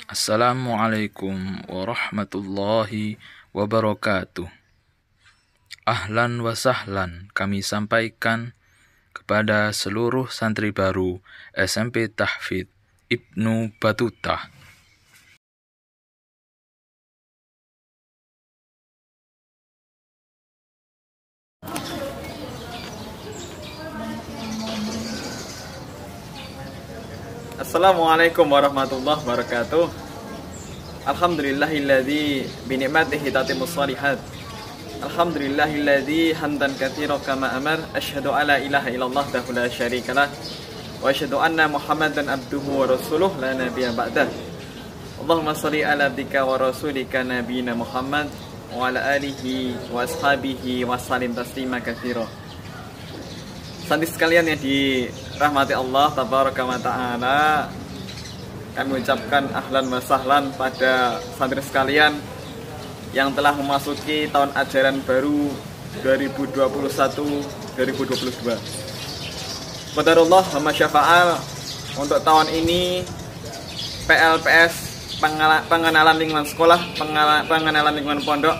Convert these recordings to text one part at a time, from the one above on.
Assalamualaikum warahmatullahi wabarakatuh. Ahlan wa sahlan kami sampaikan kepada seluruh santri baru SMP Tahfidz Ibnu Battuta. Assalamualaikum warahmatullahi wabarakatuh. Alhamdulillahilladzi binikmatihi tatimmus shalihat. Alhamdulillahilladzi hamdan katsiran kama amar. Asyhadu alla ilaha illallah wahdahu la syarikalah wa asyhadu anna Muhammadan abduhu wa rasuluh la nabiyya ba'dah. Allahumma shalli ala abdika wa rasulika nabiyina Muhammad wa ala alihi wa ashabihi wa sallim taslima katsiran. Santri sekalian yang dirahmati Allah tabaraka wa ta'ala, kami ucapkan ahlan wa sahlan pada santri sekalian yang telah memasuki tahun ajaran baru 2021-2022. Qadarullah wa masyafa'al. Untuk tahun ini PLPS, pengenalan lingkungan sekolah, pengenalan lingkungan pondok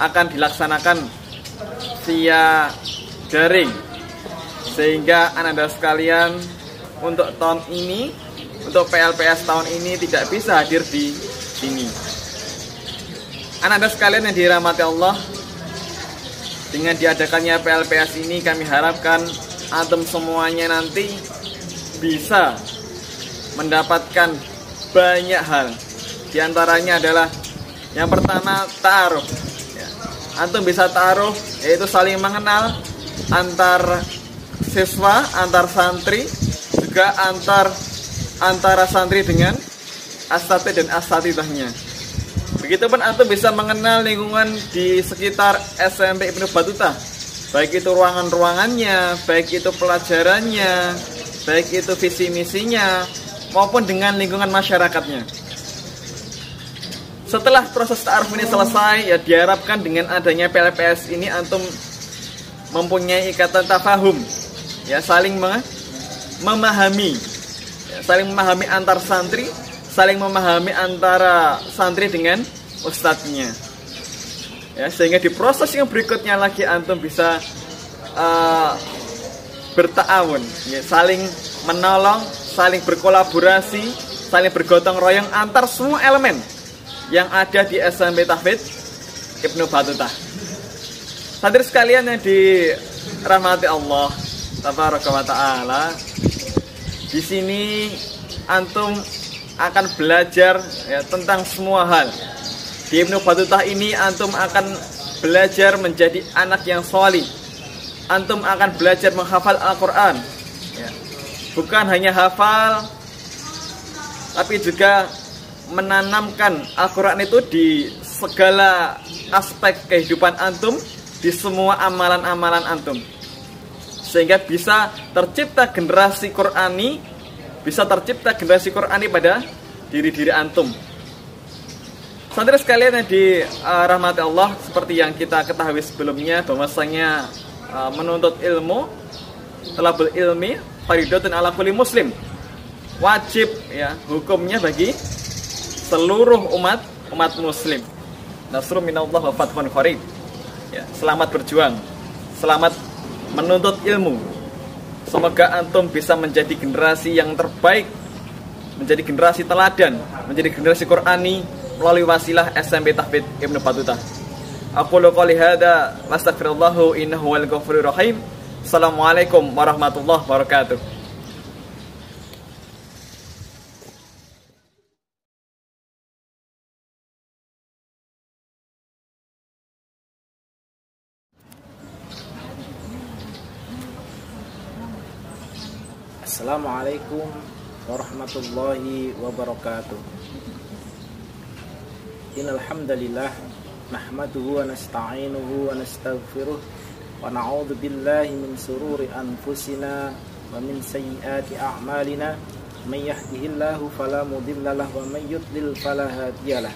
akan dilaksanakan via daring, sehingga anak-anak sekalian untuk tahun ini, untuk PLPS tahun ini tidak bisa hadir di sini. Anak-anak sekalian yang dirahmati Allah, dengan diadakannya PLPS ini kami harapkan antum semuanya nanti bisa mendapatkan banyak hal. Di antaranya adalah yang pertama ta'aruf. Antum bisa ta'aruf, yaitu saling mengenal antar siswa, antar santri, juga antara santri dengan asatidz dan asatidahnya. Begitupun antum bisa mengenal lingkungan di sekitar SMP Ibnu Battuta, baik itu ruangan-ruangannya, baik itu pelajarannya, baik itu visi misinya, maupun dengan lingkungan masyarakatnya. Setelah proses ta'aruf ini selesai, ya diharapkan dengan adanya PLPS ini antum mempunyai ikatan tafahum, ya saling memahami, ya, saling memahami antar santri, saling memahami antara santri dengan ustadznya, ya, sehingga di proses yang berikutnya lagi antum bisa berta'awun, ya, saling menolong, saling berkolaborasi, saling bergotong royong antar semua elemen yang ada di SMP Tahfidz Ibnu Battuta. Santri sekalian yang dirahmati Allah tabaraka wa ta'ala, di sini antum akan belajar, ya, tentang semua hal. Di Ibnu Battuta ini antum akan belajar menjadi anak yang sholih. Antum akan belajar menghafal Al-Quran, ya. Bukan hanya hafal, tapi juga menanamkan Al-Quran itu di segala aspek kehidupan antum, di semua amalan-amalan antum, sehingga bisa tercipta generasi Qur'ani, pada diri-diri antum. Santri sekalian yang dirahmati Allah, seperti yang kita ketahui sebelumnya, bahwasanya menuntut ilmu, talabul ilmi fardhatun ala kulli muslim, wajib, ya, hukumnya bagi seluruh umat muslim. Nasrun minallah wa fathun qarib. Ya, selamat berjuang, selamat menuntut ilmu. Semoga antum bisa menjadi generasi yang terbaik, menjadi generasi teladan, menjadi generasi Qur'ani melalui wasilah SMP Tahfidz Ibnu Battuta. Aqulu qouli hadza wa astaghfirullah innahu wal ghafurur rahim. Assalamualaikum warahmatullahi wabarakatuh. Assalamualaikum warahmatullahi wabarakatuh. Innal hamdalillah nahmaduhu wa nasta'inuhu wa nastaghfiruh wa na'udzu billahi min sururi anfusina wa min sayyiati a'malina. May yahdihillahu fala mudilla lahu wa may yudlil fala hadiyalah.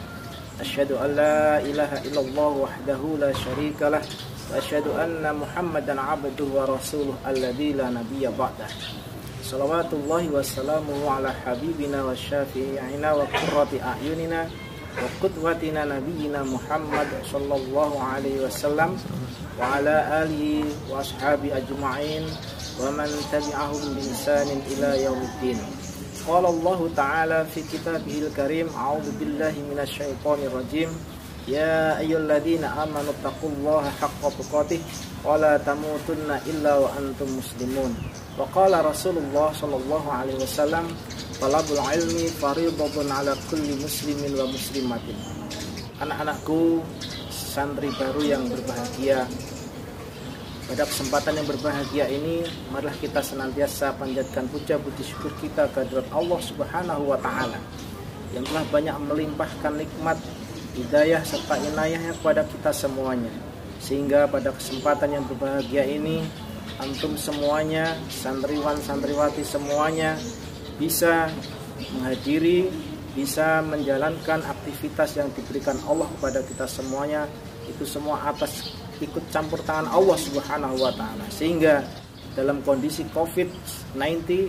Asyhadu an la ilaha illallah wahdahu la syarikalah wa asyhadu anna Muhammadan 'abduhu wa rasuluh alladzi la nabiyya ba'dah. Salawatullahi wassalamuhu ala habibina wa syafi'ina wa qurrati a'yunina wa qudwatina nabiyyina Muhammad sallallahu alaihi wasallam wa ala alihi wa ashabi ajma'in wa man tabi'ahum bi ihsanin ila yaumiddin. Qala Allah ta'ala fi kitabihil karim, a'udzu billahi minasy syaithanir rajim. Ya ayyuhalladzina amanu taqullaha haqqa tuqatih wa la tamutunna illa wa antum muslimun. Wa qala Rasulullah sallallahu alaihi wasallam, talabul ilmi fardhatun ala kulli muslimin wa muslimatin. Anak-anakku santri baru yang berbahagia, pada kesempatan yang berbahagia ini, marilah kita senantiasa panjatkan puja puji syukur kita kehadirat Allah Subhanahu wa taala yang telah banyak melimpahkan nikmat, hidayah serta inayahnya kepada kita semuanya. Sehingga pada kesempatan yang berbahagia ini, antum semuanya, santriwan santriwati semuanya bisa menghadiri, bisa menjalankan aktivitas yang diberikan Allah kepada kita semuanya. Itu semua atas ikut campur tangan Allah Subhanahu wa taala. Sehingga dalam kondisi COVID-19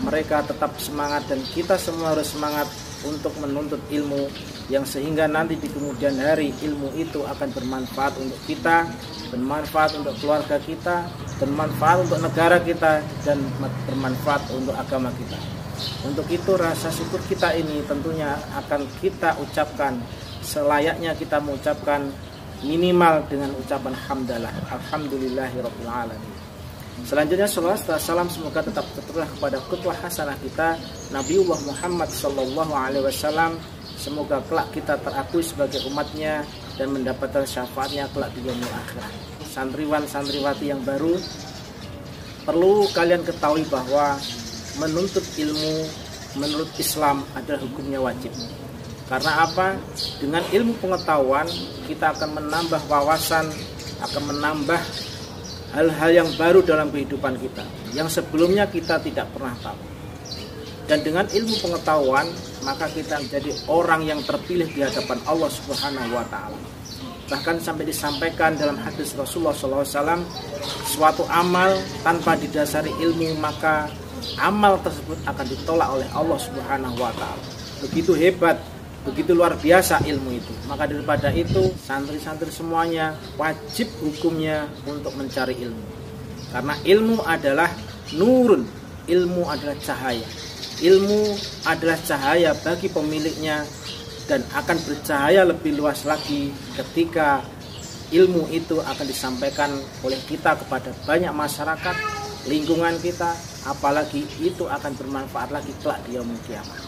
mereka tetap semangat dan kita semua harus semangat untuk menuntut ilmu, yang sehingga nanti di kemudian hari ilmu itu akan bermanfaat untuk kita, bermanfaat untuk keluarga kita, bermanfaat untuk negara kita, dan bermanfaat untuk agama kita. Untuk itu rasa syukur kita ini tentunya akan kita ucapkan selayaknya kita mengucapkan minimal dengan ucapan hamdalah, alhamdulillahirabbil alamin. Selanjutnya salawat dan salam semoga tetap tercurah kepada qudwah hasanah kita Nabiullah Muhammad sallallahu alaihi wasallam. Semoga kelak kita terakui sebagai umatnya dan mendapatkan syafaatnya kelak di yaumil akhir. Santriwan santriwati yang baru, perlu kalian ketahui bahwa menuntut ilmu menurut Islam adalah hukumnya wajib. Karena apa? Dengan ilmu pengetahuan kita akan menambah wawasan, akan menambah hal-hal yang baru dalam kehidupan kita yang sebelumnya kita tidak pernah tahu. Dan dengan ilmu pengetahuan maka kita menjadi orang yang terpilih di hadapan Allah Subhanahu wa taala. Bahkan sampai disampaikan dalam hadis Rasulullah SAW, suatu amal tanpa didasari ilmu maka amal tersebut akan ditolak oleh Allah Subhanahu wa taala. Begitu hebat, begitu luar biasa ilmu itu. Maka daripada itu santri-santri semuanya wajib hukumnya untuk mencari ilmu. Karena ilmu adalah nurun, ilmu adalah cahaya. Ilmu adalah cahaya bagi pemiliknya dan akan bercahaya lebih luas lagi ketika ilmu itu akan disampaikan oleh kita kepada banyak masyarakat, lingkungan kita, apalagi itu akan bermanfaat lagi kelak di yaumul kiamah.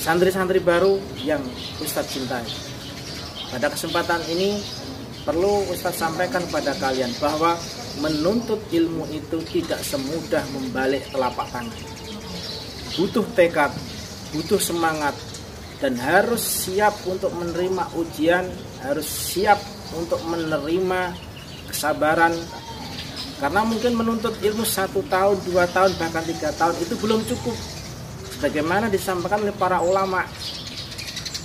Santri-santri baru yang Ustadz cintai, pada kesempatan ini perlu Ustadz sampaikan kepada kalian bahwa menuntut ilmu itu tidak semudah membalik telapak tangan. Butuh tekad, butuh semangat, dan harus siap untuk menerima ujian, harus siap untuk menerima kesabaran. Karena mungkin menuntut ilmu 1 tahun, 2 tahun, bahkan 3 tahun itu belum cukup. Bagaimana disampaikan oleh para ulama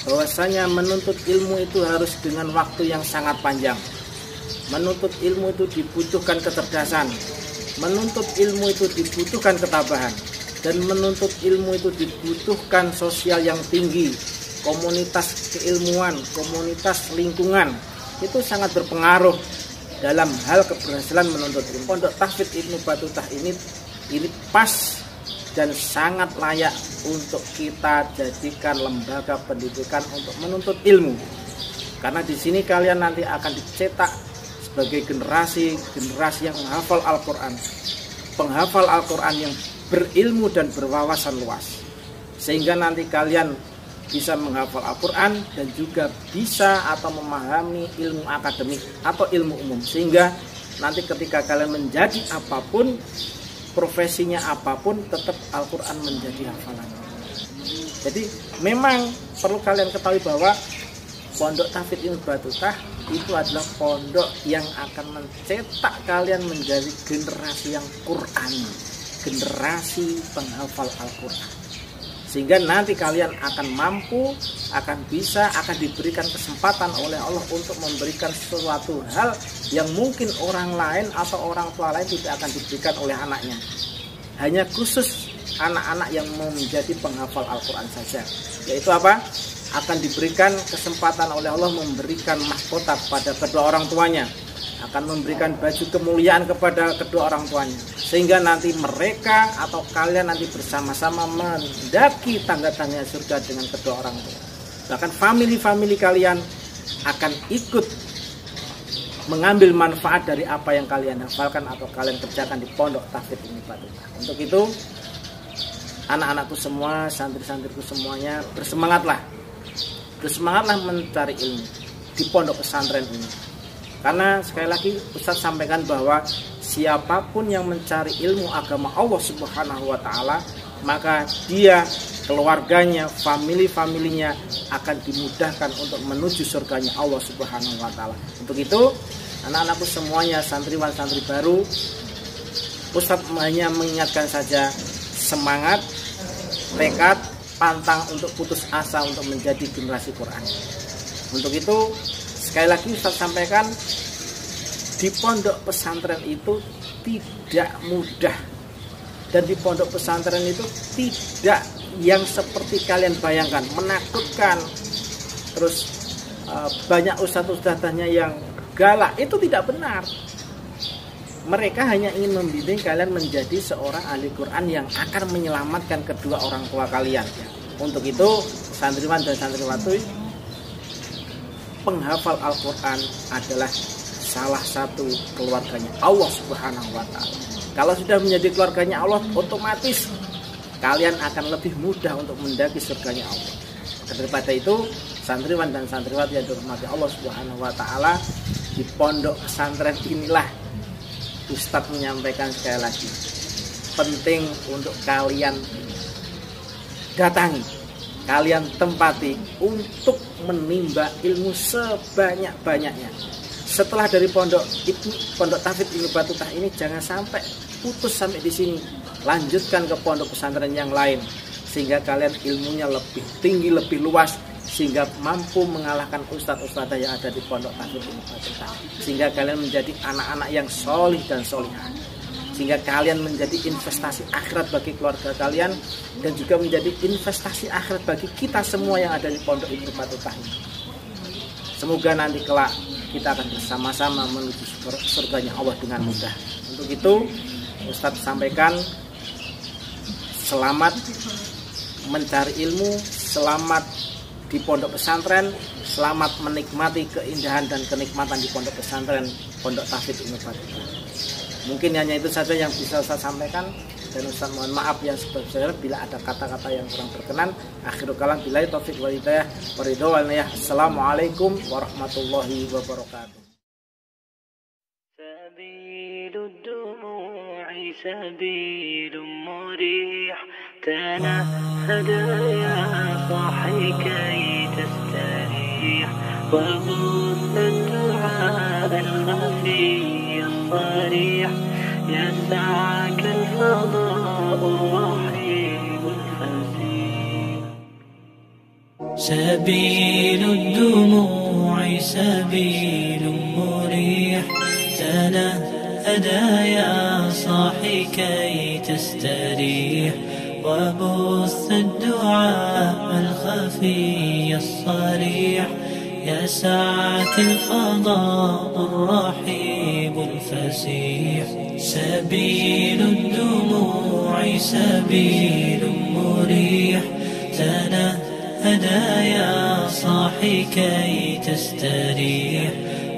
bahwasanya menuntut ilmu itu harus dengan waktu yang sangat panjang. Menuntut ilmu itu dibutuhkan kecerdasan, menuntut ilmu itu dibutuhkan ketabahan, dan menuntut ilmu itu dibutuhkan sosial yang tinggi, komunitas keilmuan, komunitas lingkungan. Itu sangat berpengaruh dalam hal keberhasilan menuntut ilmu. Pondok Tahfidz Ibnu Battutah ini pas dan sangat layak untuk kita jadikan lembaga pendidikan untuk menuntut ilmu. Karena di sini kalian nanti akan dicetak sebagai generasi yang menghafal Al-Quran, penghafal Al-Quran yang berilmu dan berwawasan luas, sehingga nanti kalian bisa menghafal Al-Quran dan juga bisa atau memahami ilmu akademik atau ilmu umum, sehingga nanti ketika kalian menjadi apapun, profesinya apapun, tetap Al-Quran menjadi hafalan. Jadi memang perlu kalian ketahui bahwa Pondok Tahfidz Ibnu Battutah itu adalah pondok yang akan mencetak kalian menjadi generasi yang Qur'ani, generasi penghafal Al-Quran. Sehingga nanti kalian akan mampu, akan bisa, akan diberikan kesempatan oleh Allah untuk memberikan sesuatu hal yang mungkin orang lain atau orang tua lain tidak akan diberikan oleh anaknya. hanya khusus anak-anak yang mau menjadi penghafal Al-Quran saja. Yaitu apa? Akan diberikan kesempatan oleh Allah memberikan mahkota pada kedua orang tuanya, akan memberikan baju kemuliaan kepada kedua orang tuanya, sehingga nanti mereka atau kalian nanti bersama-sama mendaki tangga-tangga surga dengan kedua orang tua. Bahkan family kalian akan ikut mengambil manfaat dari apa yang kalian hafalkan atau kalian kerjakan di Pondok Tahfidz Ibnu Battutah. Untuk itu, anak-anakku semua, santri-santriku semuanya, bersemangatlah mencari ilmu di pondok pesantren ini. Karena sekali lagi Ustaz sampaikan bahwa siapapun yang mencari ilmu agama Allah Subhanahu wa taala, maka dia, keluarganya, familinya akan dimudahkan untuk menuju surganya Allah Subhanahu wa taala. Untuk itu, anak-anakku semuanya, santriwan santri baru, Ustaz hanya mengingatkan saja, semangat, tekad, pantang untuk putus asa untuk menjadi generasi Quran. Untuk itu, sekali lagi Ustaz sampaikan, di pondok pesantren itu tidak mudah, dan di pondok pesantren itu tidak yang seperti kalian bayangkan, menakutkan, terus banyak ustadz-ustadzanya yang galak. Itu tidak benar. Mereka hanya ingin membimbing kalian menjadi seorang ahli Quran yang akan menyelamatkan kedua orang tua kalian. Untuk itu, santriwan dan santriwati, penghafal Al-Quran adalah salah satu keluarganya Allah Subhanahu wa taala. Kalau sudah menjadi keluarganya Allah, otomatis kalian akan lebih mudah untuk mendaki surganya Allah. Daripada itu, santriwan dan santriwati yang dirahmati Allah Subhanahu wa taala, di pondok pesantren inilah Ustadz menyampaikan sekali lagi, penting untuk kalian datangi, kalian tempati untuk menimba ilmu sebanyak-banyaknya. Setelah dari pondok Tahfidz Ibnu Battutah ini, jangan sampai putus sampai di sini, lanjutkan ke pondok pesantren yang lain, sehingga kalian ilmunya lebih tinggi, lebih luas, sehingga mampu mengalahkan ustadz-ustadzah yang ada di pondok Tahfidz Ibnu Battutah, sehingga kalian menjadi anak-anak yang solih dan solihah, sehingga kalian menjadi investasi akhirat bagi keluarga kalian, dan juga menjadi investasi akhirat bagi kita semua yang ada di pondok Ibnu Battutah ini. Semoga nanti kelak kita akan bersama-sama menuju surganya Allah dengan mudah. Untuk itu, Ustadz sampaikan, selamat mencari ilmu, selamat di pondok pesantren, selamat menikmati keindahan dan kenikmatan di pondok pesantren Pondok Tahfidz Ibnu Battutah. Mungkin hanya itu saja yang bisa saya sampaikan, dan Ustaz mohon maaf yang sebesar-besarnya bila ada kata-kata yang kurang berkenan. Akhirul kalam, billahi taufiq wal hidayah, waridho wal niyah. Assalamualaikum warahmatullahi wabarakatuh. سبيل مريح تنهد يا صاحي كي تستريح وبث الدعاء الخفي الصريح يسعك الفضاء الرحيم الفسيح. سبيل الدموع سبيل مريح تنهدى يا صاحي كي تستريح وبث الدعاء الخفي الصريح يسعك الفضاء الرحيب الفسيح. سبيل الدموع سبيل مريح تنهدى يا صاحي كي تستريح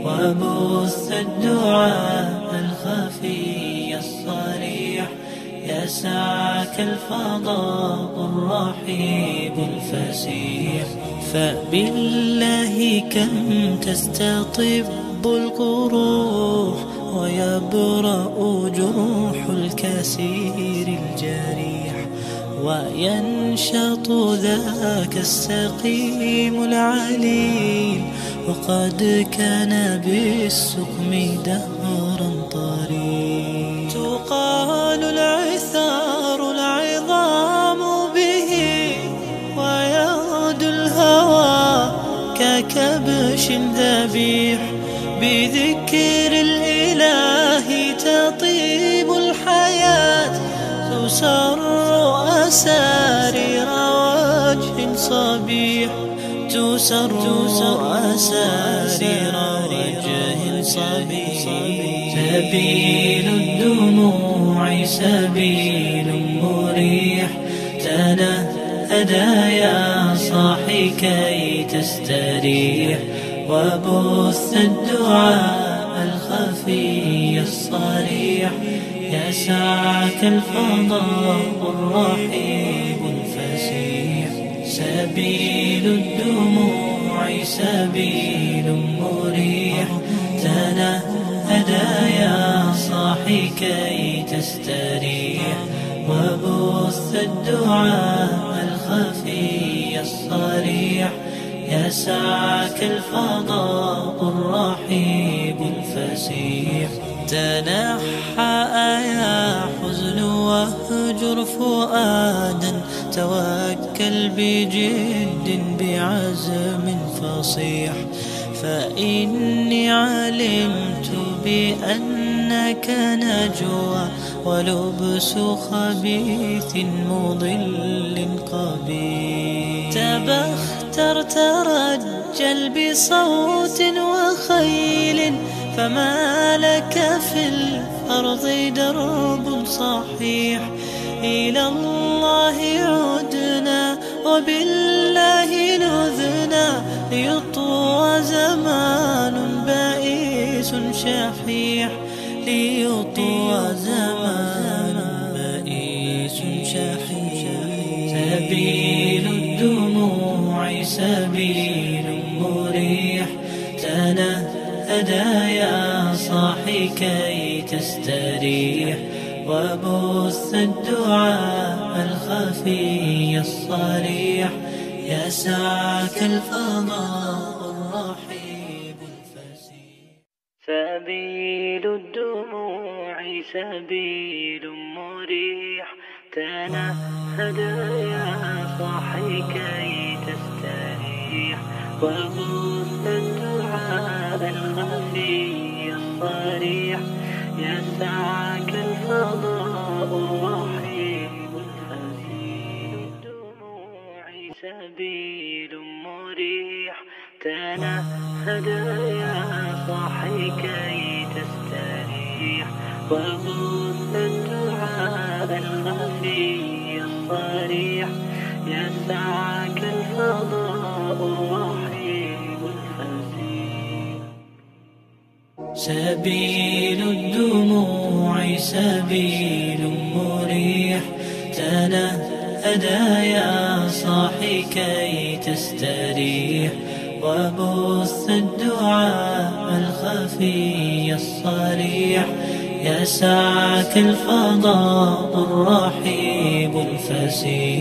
وبث الدعاء الخفي الصريح يسعك الفضاء الرحيب الفسيح. فبالله كم تستطب القروح ويبرأ جروح الكسير الجريح وينشط ذاك السقيم العليل وقد كان بالسقم دهرا طريق. تقال العثار العظام به ويغدو الهوى ككبش ذبيح بذكر الإله تطيب الحياة أسارير وجه صبيح تسر أسارير وجه صبيح سبيل الدموع سبيل مريح تنهدى يا صاحي كي تستريح وبث الدعاء الخفي الصريح يسعك الفضاء الرحيب الفسيح سبيل الدموع سبيل مريح تنهدى يا صاحي كي تستريح وبث الدعاء الخفي الصريح يسعك الفضاء الرحيب الفسيح تنحى يا حزن واهجر فؤادا توكل بجد بعزم فصيح فإني علمت بأنك نجوى ولبس خبيث مضل قبيح تبختر ترجل بصوت وخيل فما لك في الأرض درب صحيح إلى الله عدنا وبالله نذنا ليطوى زمان بائس شحيح ليطوى زمان بائس شحيح سبيل الدموع سبيل مريح تنهدى يا صاحي كي تستريح وبث الدعاء الخفي الصريح يسعك الفضاء الرحيب الفسيح سبيل الدموع سبيل مريح تنهدى يا صاحي كي تستريح وبث الدعاء الخفي الصريح يسعك الفضاء الرحيب الفسيح الدموع سبيل مريح تنهدى يا صاحي كي تستريح وبث الدعاء الخفي الصريح يسعك الفضاء الرحيب الفسيح سبيل الدموع سبيل مريح تنهدى يا صاحي كي تستريح وبث الدعاء الخفي الصريح يسعك الفضاء الرحيب الفسيح